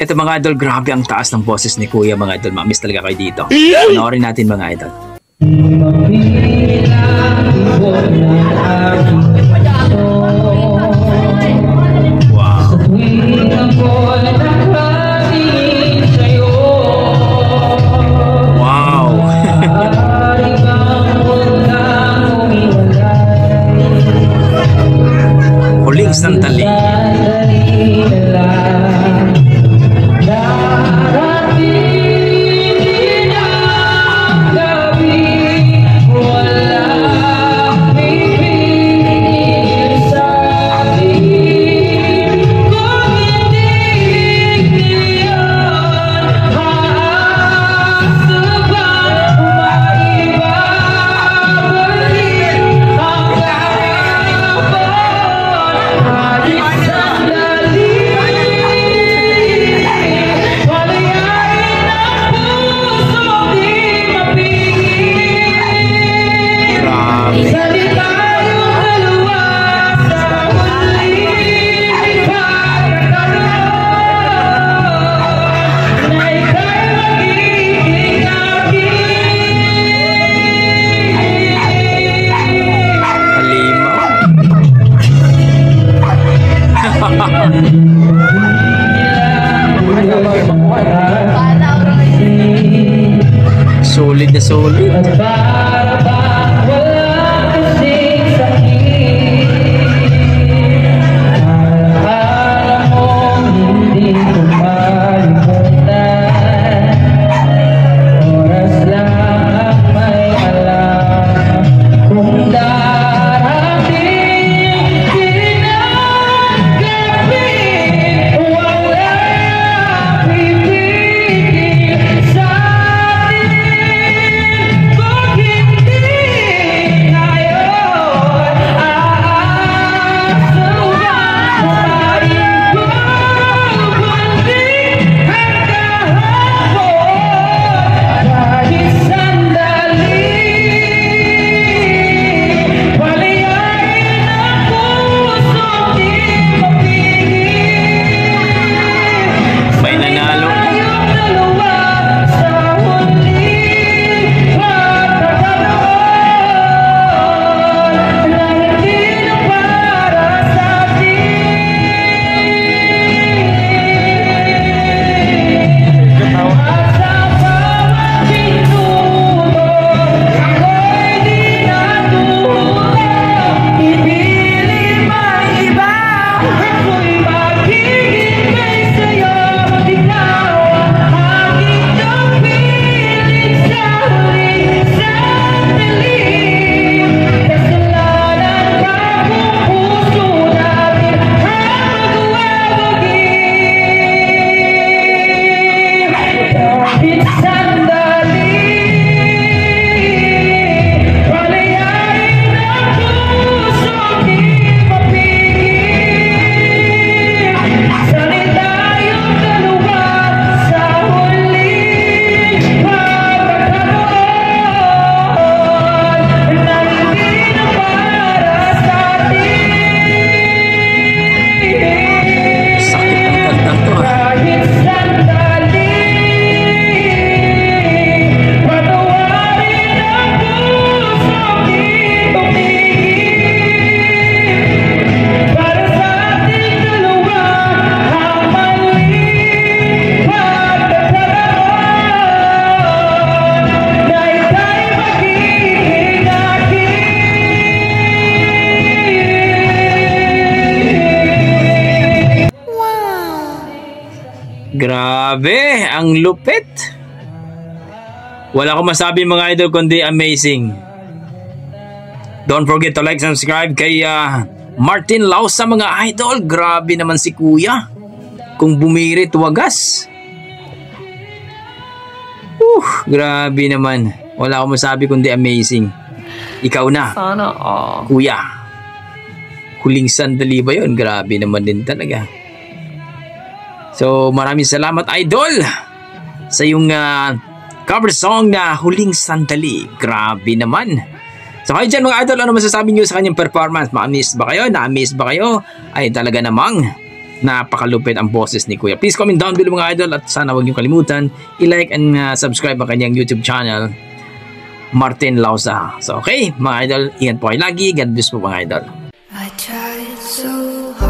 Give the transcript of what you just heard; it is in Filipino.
Ito mga idol, grabe ang taas ng boses ni Kuya mga idol. Mamiss talaga kayo dito. Panoorin natin mga idol. Wow. Wow. Huling sandali. Solid na solid. Grabe, ang lupit. Wala akong masabi mga idol kundi amazing. Don't forget to like, subscribe kay Martin Lausa mga idol. Grabe naman si Kuya. Kung bumirit wagas. Grabe naman. Wala akong masabi kundi amazing. Ikaw na. Sana all. Kuya. Huling sandali ba yun? Grabe naman din talaga. So, maraming salamat, idol, sa yung cover song na Huling Sandali. Grabe naman. So, kayo dyan mga idol, ano masasabi nyo sa kanyang performance? Ma-amaze ba kayo? Na-amaze ba kayo? Ay talaga namang Napakalupit ang boses ni Kuya. Please comment down below mga idol at sana huwag niyo kalimutan i-like and subscribe ang kanyang YouTube channel, Martin Lausa. So okay, mga idol, ingat po kayo lagi. God bless po mga idol. I tried so hard.